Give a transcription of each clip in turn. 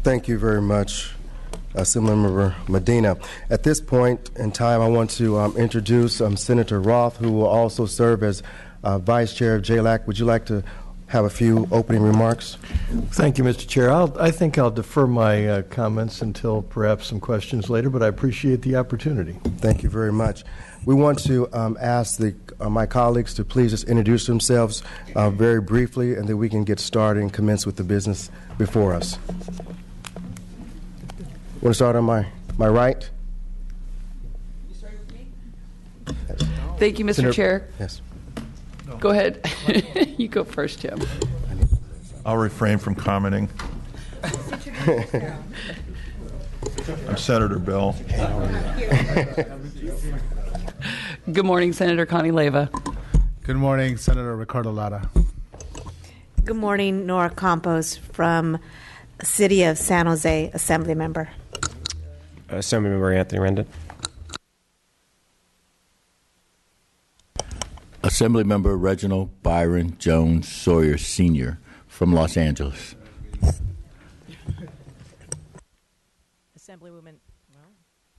Thank you very much, Assemblymember Medina. At this point in time, I want to introduce Senator Roth, who will also serve as Vice Chair of JLAC. Would you like to have a few opening remarks? Thank you, Mr. Chair. I think I'll defer my comments until perhaps some questions later, but I appreciate the opportunity. Thank you very much. We want to ask my colleagues to please just introduce themselves very briefly, and then we can get started and commence with the business before us. Want to start on my right? You start with me? Yes. Thank you, Mr. Senator, Chair. Yes. Go ahead. You go first, Jim. I'll refrain from commenting. I'm Senator Bill. Good morning, Senator Connie Leyva. Good morning, Senator Ricardo Lara. Good morning, Nora Campos from City of San Jose, Assembly Member. Assemblymember Anthony Rendon. Assemblymember Reginald Byron Jones Sawyer Sr. from Los Angeles.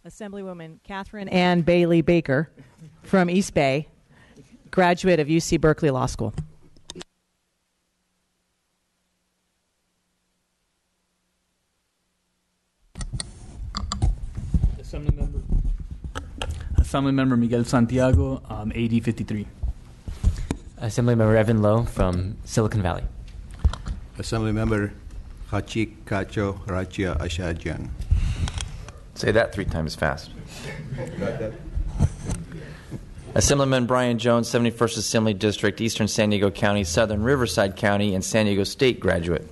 Assemblywoman Catherine Ann Bailey Baker from East Bay, graduate of UC Berkeley Law School. Assemblymember Miguel Santiago, AD 53. Assemblymember Evan Lowe from Silicon Valley. Assemblymember Hachik Kacho Rachia Ashadjan. Say that 3 times fast. Assemblyman Brian Jones, 71st Assembly District, Eastern San Diego County, Southern Riverside County, and San Diego State graduate.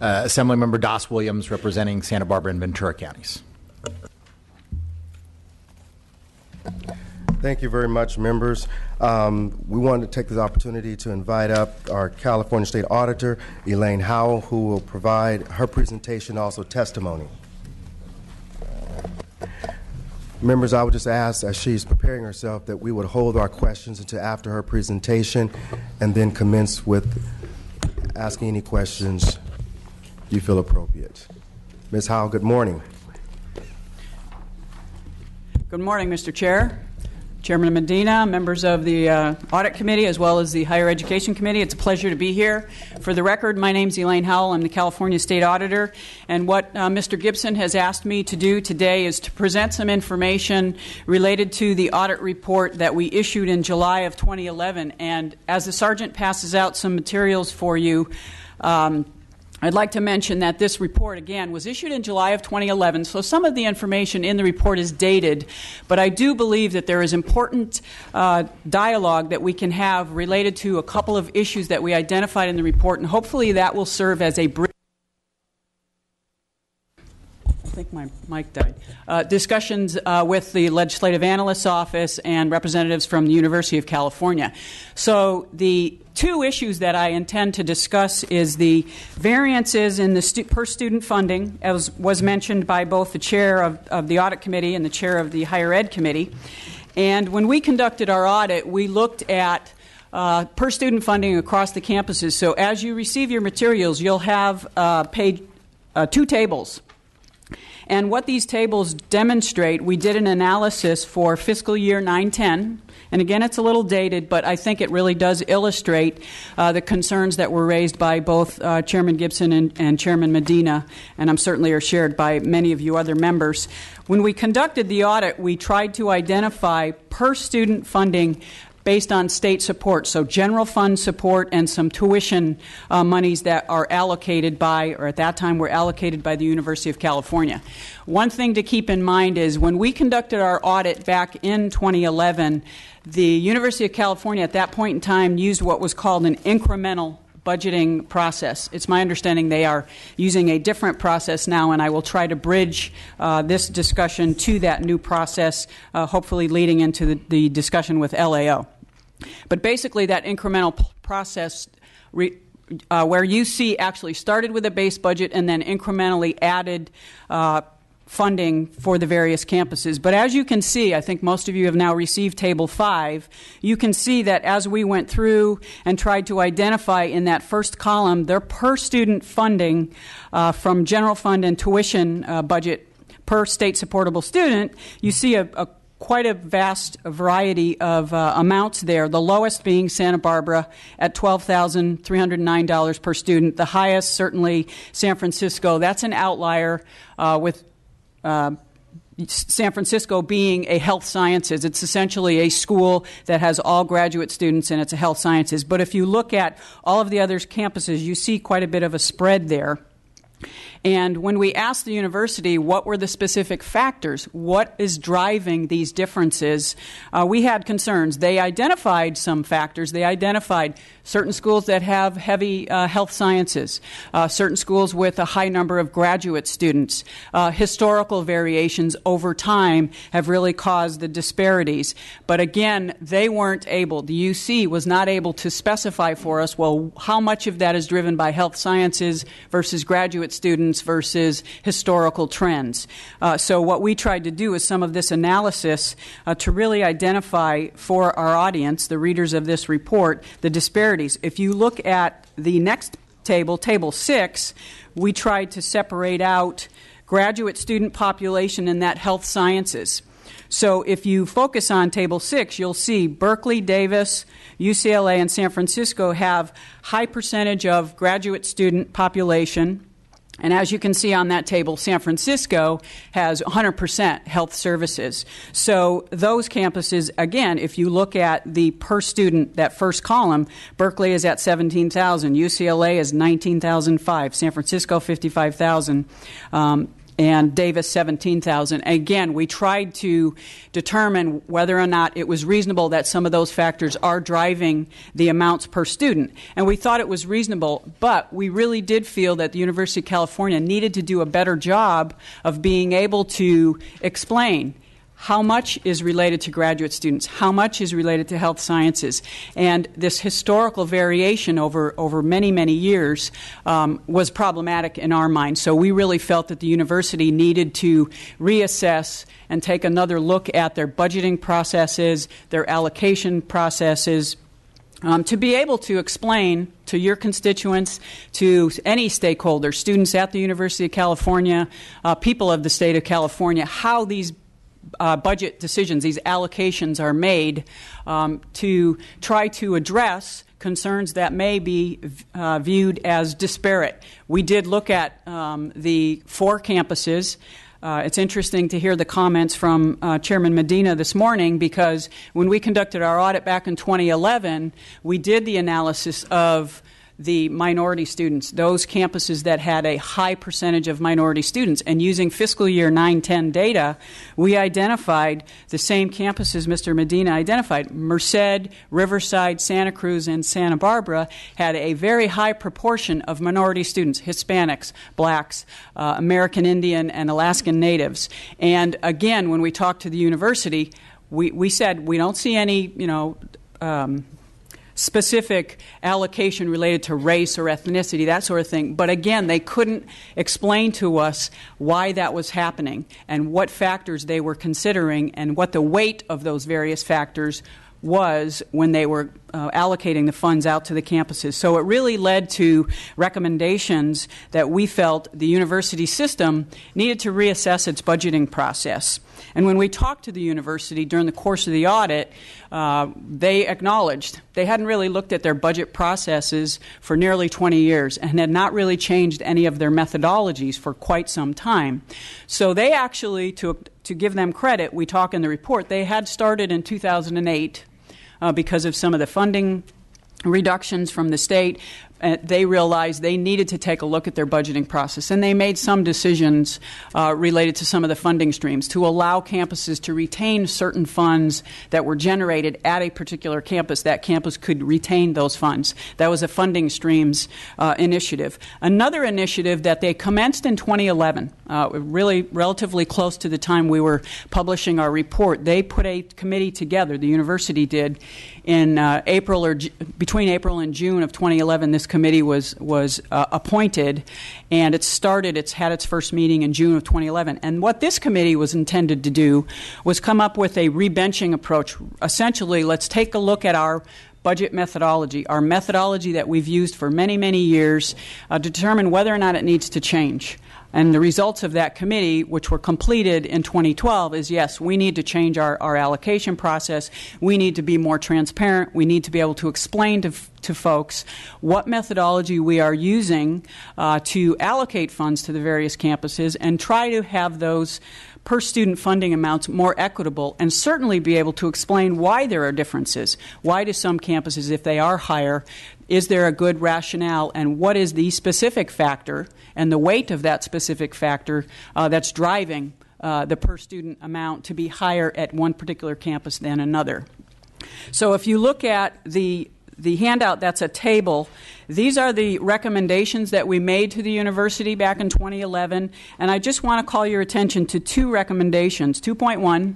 Assemblymember Doss Williams, representing Santa Barbara and Ventura counties. Thank you very much, members. We wanted to take this opportunity to invite up our California State Auditor, Elaine Howell, who will provide her presentation, also testimony. Members, I would just ask, as she's preparing herself, that we would hold our questions until after her presentation and then commence with asking any questions you feel appropriate. Ms. Howell, good morning. Good morning, Mr. Chair, Chairman Medina, members of the Audit Committee, as well as the Higher Education Committee. It's a pleasure to be here. For the record, my name's Elaine Howell. I'm the California State Auditor. And what Mr. Gibson has asked me to do today is to present some information related to the audit report that we issued in July of 2011. And as the Sergeant passes out some materials for you, I'd like to mention that this report, again, was issued in July of 2011, so some of the information in the report is dated, but I do believe that there is important dialogue that we can have related to a couple of issues that we identified in the report, and hopefully that will serve as a bridge. I think my mic died. Discussions with the Legislative Analyst's Office and representatives from the University of California. So the 2 issues that I intend to discuss is the variances in the per student funding, as was mentioned by both the chair of the Audit Committee and the chair of the Higher Ed Committee. And when we conducted our audit, we looked at per student funding across the campuses. So as you receive your materials, you'll have 2 tables. And what these tables demonstrate, we did an analysis for fiscal year 9-10. And again, it's a little dated, but I think it really does illustrate the concerns that were raised by both Chairman Gibson and Chairman Medina, and I'm certainly are shared by many of you other members. When we conducted the audit, we tried to identify per student funding based on state support, so general fund support and some tuition monies that are allocated by, or at that time were allocated by the University of California. One thing to keep in mind is when we conducted our audit back in 2011, the University of California at that point in time used what was called an incremental budgeting process. It's my understanding they are using a different process now, and I will try to bridge this discussion to that new process, hopefully leading into the discussion with LAO. But basically that incremental process where you see actually started with a base budget and then incrementally added funding for the various campuses. But as you can see, I think most of you have now received Table 5, you can see that as we went through and tried to identify in that first column their per-student funding from general fund and tuition budget per state-supportable student, you see quite a vast variety of amounts there, the lowest being Santa Barbara at $12,309 per student, the highest certainly San Francisco. That's an outlier with San Francisco being a health sciences. It's essentially a school that has all graduate students and it's a health sciences. But if you look at all of the other campuses, you see quite a bit of a spread there. And when we asked the university what were the specific factors, what is driving these differences, we had concerns. They identified some factors. They identified certain schools that have heavy health sciences, certain schools with a high number of graduate students. Historical variations over time have really caused the disparities. But again, they weren't able, the UC was not able to specify for us, well, how much of that is driven by health sciences versus graduate students versus historical trends. So what we tried to do is some of this analysis to really identify for our audience, the readers of this report, the disparities. If you look at the next table, Table 6, we tried to separate out graduate student population in that health sciences. So if you focus on Table 6, you'll see Berkeley, Davis, UCLA, and San Francisco have high percentage of graduate student population. And as you can see on that table, San Francisco has 100% health services. So those campuses, again, if you look at the per student, that first column, Berkeley is at $17,000, UCLA is $19,500, San Francisco $55,000. And Davis, $17,000. Again, we tried to determine whether or not it was reasonable that some of those factors are driving the amounts per student. And we thought it was reasonable, but we really did feel that the University of California needed to do a better job of being able to explain how much is related to graduate students, how much is related to health sciences. And this historical variation over many, many years was problematic in our mind. So we really felt that the university needed to reassess and take another look at their budgeting processes, their allocation processes, to be able to explain to your constituents, to any stakeholder, students at the University of California, people of the state of California, how these budget decisions, these allocations are made to try to address concerns that may be viewed as disparate. We did look at the 4 campuses. It's interesting to hear the comments from Chairman Medina this morning, because when we conducted our audit back in 2011, we did the analysis of the minority students, those campuses that had a high percentage of minority students. And using fiscal year 9-10 data, we identified the same campuses Mr. Medina identified. Merced, Riverside, Santa Cruz, and Santa Barbara had a very high proportion of minority students, Hispanics, blacks, American Indian, and Alaskan Natives. And again, when we talked to the university, we said we don't see any, specific allocation related to race or ethnicity, that sort of thing. But again, they couldn't explain to us why that was happening and what factors they were considering and what the weight of those various factors was when they were allocating the funds out to the campuses. So it really led to recommendations that we felt the university system needed to reassess its budgeting process. And when we talked to the university during the course of the audit, they acknowledged they hadn't really looked at their budget processes for nearly 20 years and had not really changed any of their methodologies for quite some time. So they actually, to give them credit, we talk in the report, they had started in 2008 because of some of the funding reductions from the state. They realized they needed to take a look at their budgeting process, and they made some decisions related to some of the funding streams to allow campuses to retain certain funds that were generated at a particular campus. That campus could retain those funds. That was a funding streams initiative. Another initiative that they commenced in 2011 really relatively close to the time we were publishing our report. They put a committee together, the university did, in between April and June of 2011. This committee was appointed, and it's had its first meeting in June of 2011. And what this committee was intended to do was come up with a rebenching approach. Essentially, let's take a look at our budget methodology, our methodology that we've used for many, many years, to determine whether or not it needs to change. And the results of that committee, which were completed in 2012, is yes, we need to change our allocation process. We need to be more transparent. We need to be able to explain to folks what methodology we are using to allocate funds to the various campuses and try to have those per student funding amounts more equitable, and certainly be able to explain why there are differences. Why do some campuses, if they are higher, is there a good rationale, and what is the specific factor and the weight of that specific factor that's driving the per student amount to be higher at one particular campus than another? So if you look at the handout, that's a table. These are the recommendations that we made to the university back in 2011, and I just want to call your attention to two recommendations. 2.1,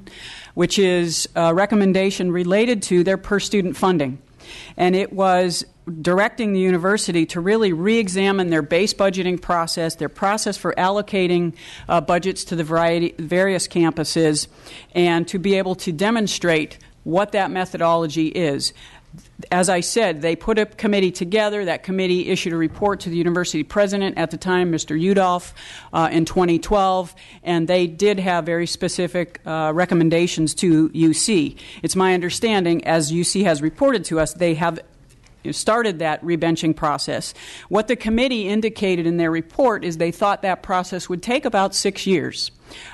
which is a recommendation related to their per-student funding, and it was directing the university to really re-examine their base budgeting process, their process for allocating budgets to the various campuses, and to be able to demonstrate what that methodology is. As I said, they put a committee together. That committee issued a report to the university president at the time, Mr. Udolph, in 2012, and they did have very specific recommendations to UC. It's my understanding, as UC has reported to us, they have started that rebenching process. What the committee indicated in their report is they thought that process would take about 6 years.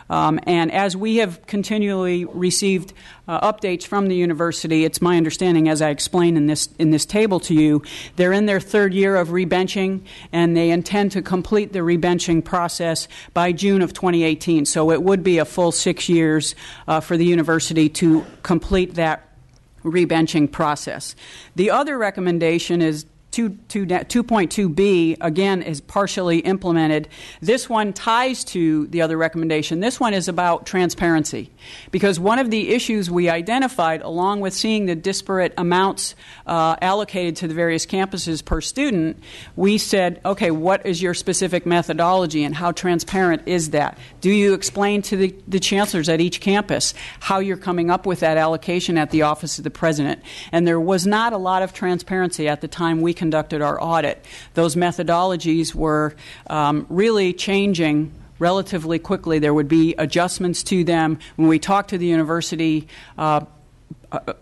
And as we have continually received updates from the university, it's my understanding, as I explained in this table to you, they're in their third year of rebenching, and they intend to complete the rebenching process by June of 2018. So it would be a full 6 years for the university to complete that rebenching process. The other recommendation is 2.2b, again, is partially implemented. This one ties to the other recommendation. This one is about transparency, because one of the issues we identified, along with seeing the disparate amounts allocated to the various campuses per student, we said, okay, what is your specific methodology and how transparent is that? Do you explain to the chancellors at each campus how you're coming up with that allocation at the office of the president? And there was not a lot of transparency at the time we conducted our audit. Those methodologies were really changing relatively quickly. There would be adjustments to them. When we talked to the university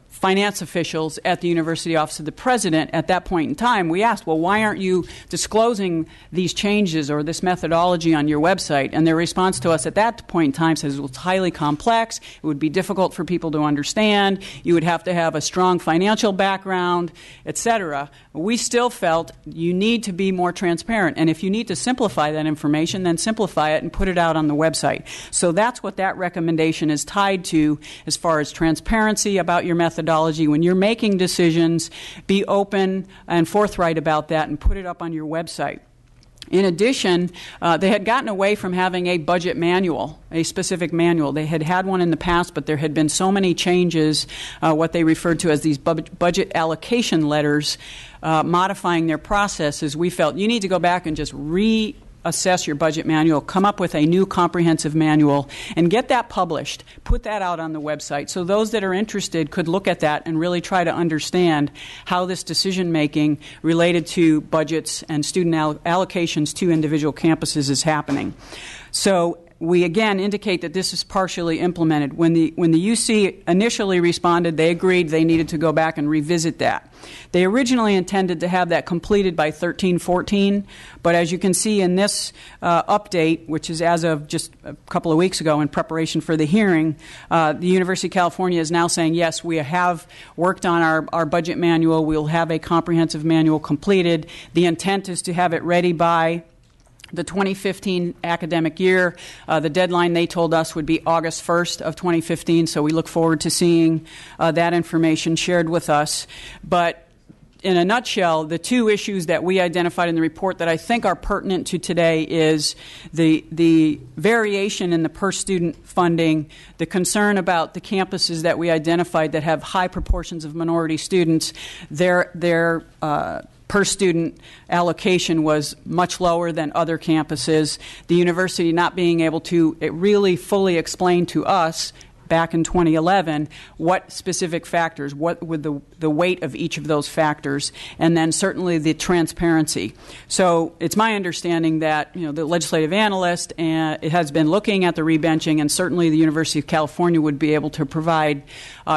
finance officials at the University Office of the President at that point in time, we asked, well, why aren't you disclosing these changes or this methodology on your website? And their response to us at that point in time says, well, it's highly complex. It would be difficult for people to understand. You would have to have a strong financial background, etc. We still felt you need to be more transparent. And if you need to simplify that information, then simplify it and put it out on the website. So that's what that recommendation is tied to as far as transparency about your methodology. When you're making decisions, be open and forthright about that and put it up on your website. In addition, they had gotten away from having a budget manual, a specific manual. They had had one in the past, but there had been so many changes, what they referred to as these budget allocation letters, modifying their processes. We felt you need to go back and just reassess your budget manual, come up with a new comprehensive manual, and get that published. Put that out on the website so those that are interested could look at that and really try to understand how this decision-making related to budgets and student allocations to individual campuses is happening. So we again indicate that this is partially implemented. When the UC initially responded, they agreed they needed to go back and revisit that. They originally intended to have that completed by 13-14, but as you can see in this update, which is as of just a couple of weeks ago in preparation for the hearing, the University of California is now saying, yes, we have worked on our budget manual. We'll have a comprehensive manual completed. The intent is to have it ready by the 2015 academic year. The deadline they told us would be August 1st of 2015, so we look forward to seeing that information shared with us. But in a nutshell, the two issues that we identified in the report that I think are pertinent to today is the variation in the per-student funding, the concern about the campuses that we identified that have high proportions of minority students, their per-student allocation was much lower than other campuses. The university not being able to really fully explain to us back in 2011 what specific factors, what would the weight of each of those factors, and then certainly the transparency. So it's my understanding that the legislative analyst it has been looking at the rebenching, and certainly the University of California would be able to provide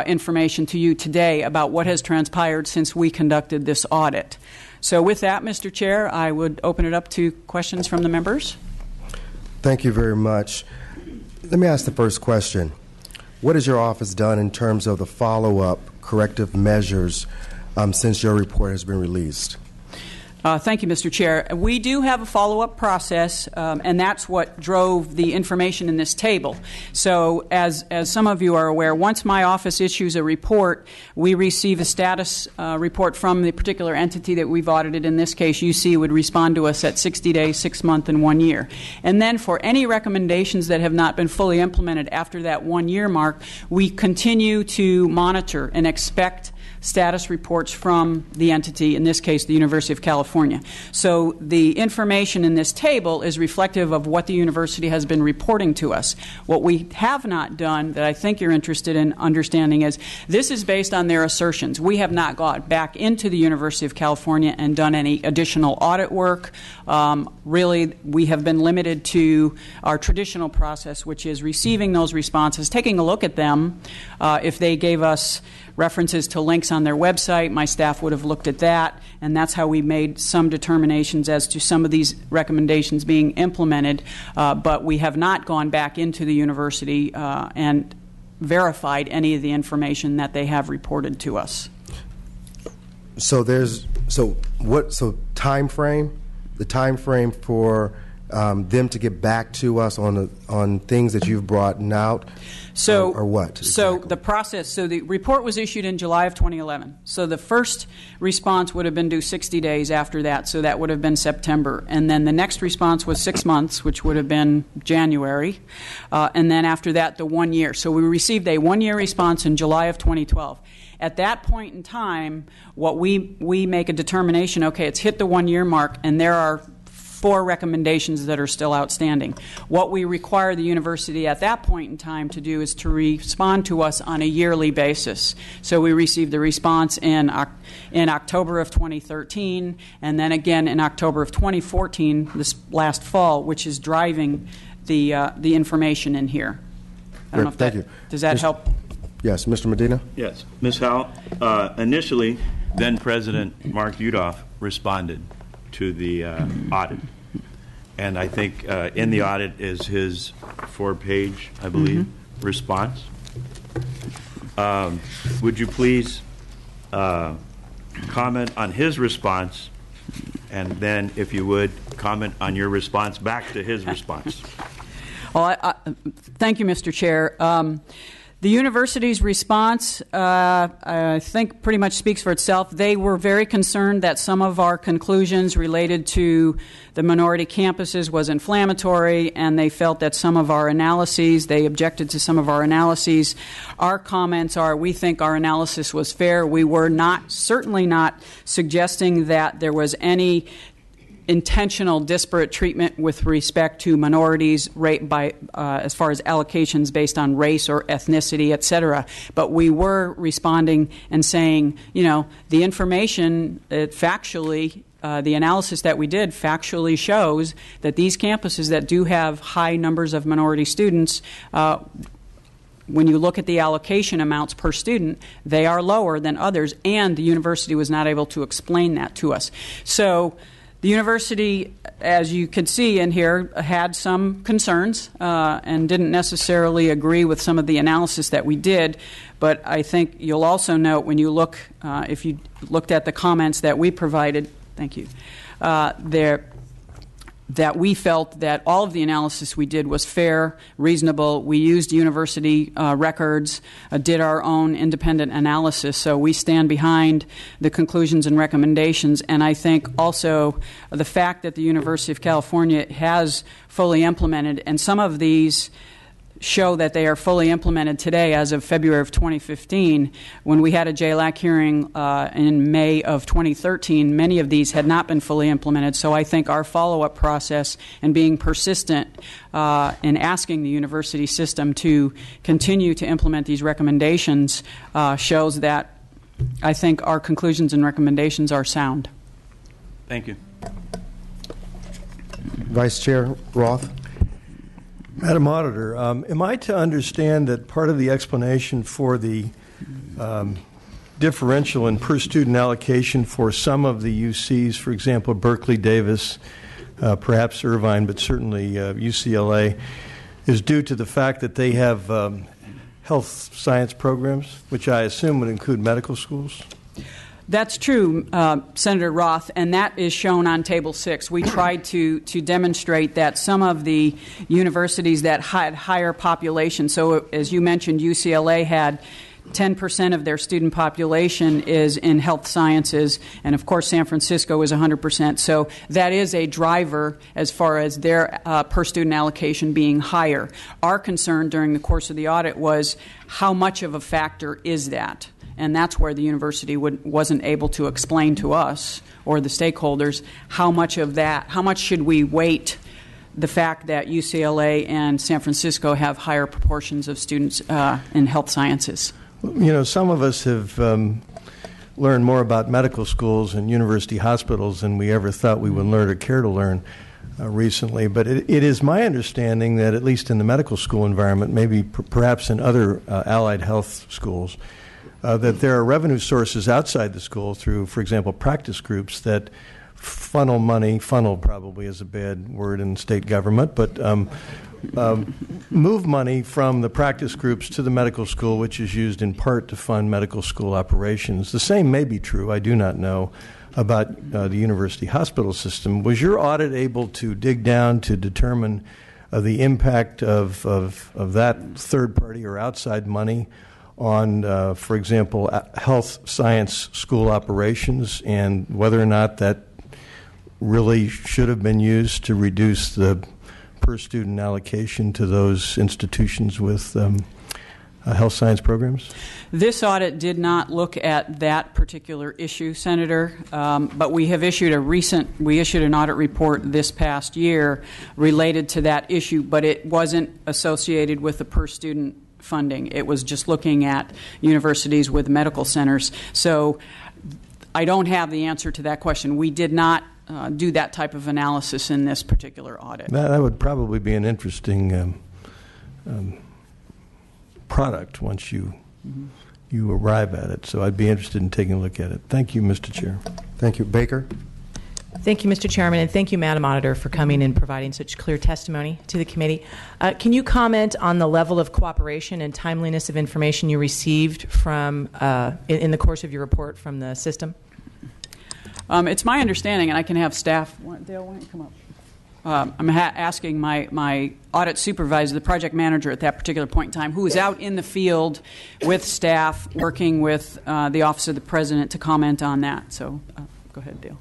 information to you today about what has transpired since we conducted this audit. So with that, Mr. Chair, I would open it up to questions from the members. Thank you very much. Let me ask the first question. What has your office done in terms of the follow-up corrective measures since your report has been released? Thank you, Mr. Chair. We do have a follow-up process, and that's what drove the information in this table. So as some of you are aware, once my office issues a report, we receive a status report from the particular entity that we've audited. In this case, UC would respond to us at 60 days, 6 months, and 1 year. And then for any recommendations that have not been fully implemented after that 1 year mark, we continue to monitor and expect status reports from the entity, in this case the University of California. So the information in this table is reflective of what the university has been reporting to us. What we have not done that I think you're interested in understanding is this is based on their assertions. We have not gone back into the University of California and done any additional audit work. Really, we have been limited to our traditional process, which is receiving those responses, taking a look at them. If they gave us references to links on their website, my staff would have looked at that, and that's how we made some determinations as to some of these recommendations being implemented. But we have not gone back into the university and verified any of the information that they have reported to us. So time frame? The time frame for them to get back to us on things that you've brought out? Or what? Exactly? So the process, so the report was issued in July of 2011. So the first response would have been due 60 days after that, so that would have been September. And then the next response was 6 months, which would have been January. And then after that, the 1 year. So we received a 1 year response in July of 2012. At that point in time, what we make a determination, okay, it's hit the 1 year mark, and there are 4 recommendations that are still outstanding. What we require the university at that point in time to do is to respond to us on a yearly basis. So we received the response in October of 2013, and then again in October of 2014, this last fall, which is driving the information in here. I don't know if Thank you. Does that help? Yes, Mr. Medina? Yes. Ms. Howell, initially, then President Mark Yudof responded to the audit. And I think in the audit is his 4-page, I believe, response. Would you please comment on his response, and then, if you would, comment on your response back to his response? Well, thank you, Mr. Chair. The university's response, I think, pretty much speaks for itself. They were very concerned that some of our conclusions related to the minority campuses was inflammatory, and they felt that some of our analyses, they objected to some of our analyses. Our comments are, we think our analysis was fair. We were certainly not suggesting that there was any intentional disparate treatment with respect to minorities as far as allocations based on race or ethnicity, et cetera. But we were responding and saying, the information factually, the analysis that we did factually shows that these campuses that do have high numbers of minority students, when you look at the allocation amounts per student, they are lower than others, and the university was not able to explain that to us. So the university, as you can see in here, had some concerns and didn't necessarily agree with some of the analysis that we did. But I think you'll also note when you look, if you looked at the comments that we provided, thank you, that we felt that all of the analysis we did was fair, reasonable. We used university records, did our own independent analysis, so we stand behind the conclusions and recommendations. And I think also the fact that the University of California has fully implemented, and some of these show that they are fully implemented today as of February of 2015. When we had a JLAC hearing in May of 2013, many of these had not been fully implemented. So I think our follow-up process and being persistent in asking the university system to continue to implement these recommendations shows that I think our conclusions and recommendations are sound. Thank you. Vice Chair Roth. Madam Auditor, am I to understand that part of the explanation for the differential in per-student allocation for some of the UCs, for example, Berkeley, Davis, perhaps Irvine, but certainly UCLA, is due to the fact that they have health science programs, which I assume would include medical schools? That's true, Senator Roth, and that is shown on Table 6. We tried to demonstrate that some of the universities that had higher population, so as you mentioned, UCLA had 10% of their student population is in health sciences, and of course San Francisco is 100%. So that is a driver as far as their per-student allocation being higher. Our concern during the course of the audit was how much of a factor is that? And that's where the university wasn't able to explain to us or the stakeholders how much of that, how much should we weight the fact that UCLA and San Francisco have higher proportions of students in health sciences. You know, some of us have learned more about medical schools and university hospitals than we ever thought we would learn or care to learn recently. But it is my understanding that at least in the medical school environment, maybe perhaps in other allied health schools, that there are revenue sources outside the school through, for example, practice groups that funnel money, funnel probably is a bad word in state government, but move money from the practice groups to the medical school, which is used in part to fund medical school operations. The same may be true, I do not know, about the university hospital system. Was your audit able to dig down to determine the impact of that third party or outside money on, for example, health science school operations, and whether or not that really should have been used to reduce the per-student allocation to those institutions with health science programs? This audit did not look at that particular issue, Senator, but we have issued an audit report this past year related to that issue, but it wasn't associated with the per-student funding. It was just looking at universities with medical centers. So I don't have the answer to that question. We did not do that type of analysis in this particular audit. That would probably be an interesting product once you arrive at it. So I'd be interested in taking a look at it. Thank you, Mr. Chair. Thank you. Baker? Thank you, Mr. Chairman, and thank you, Madam Auditor, for coming and providing such clear testimony to the committee. Can you comment on the level of cooperation and timeliness of information you received from in the course of your report from the system? It's my understanding, and I can have staff. Dale, why don't you come up? I'm asking my audit supervisor, the project manager at that particular point in time, who is out in the field with staff, working with the Office of the President, to comment on that. So go ahead, Dale.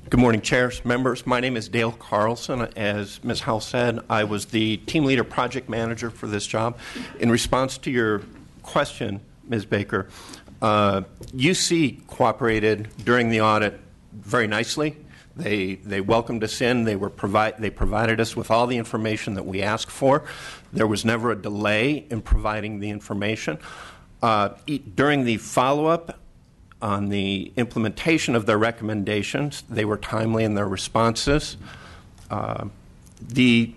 Good morning, chairs, members. My name is Dale Carlson. As Ms. Howell said, I was the team leader project manager for this job. In response to your question, Ms. Baker, UC cooperated during the audit very nicely. They welcomed us in. They provided us with all the information that we asked for. There was never a delay in providing the information. During the follow-up on the implementation of their recommendations, they were timely in their responses. The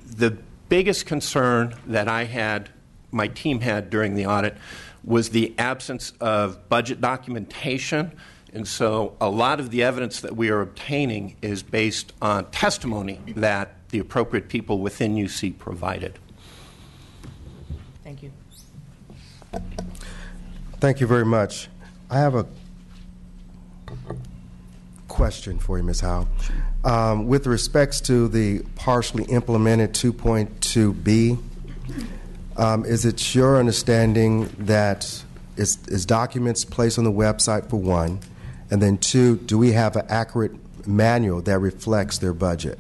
biggest concern that my team had during the audit was the absence of budget documentation. And so a lot of the evidence that we are obtaining is based on testimony that the appropriate people within UC provided. Thank you. Thank you very much. I have a question for you, Ms. Howe. With respects to the partially implemented 2.2b, is it your understanding that is documents placed on the website, for one, and then two, do we have an accurate manual that reflects their budget?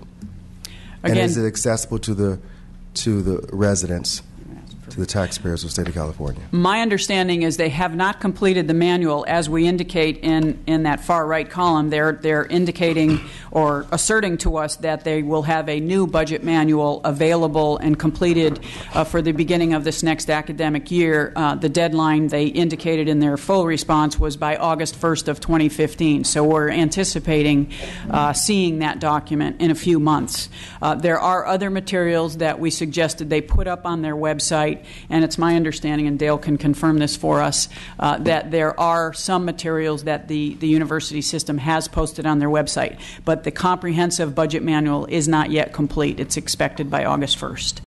Again, and is it accessible to the residents, to the taxpayers of the state of California? My understanding is they have not completed the manual, as we indicate in that far right column. They're indicating or asserting to us that they will have a new budget manual available and completed for the beginning of this next academic year. The deadline they indicated in their full response was by August 1st of 2015. So we're anticipating seeing that document in a few months. There are other materials that we suggested they put up on their website. And it's my understanding, and Dale can confirm this for us, that there are some materials that the university system has posted on their website. But the comprehensive budget manual is not yet complete. It's expected by August 1st.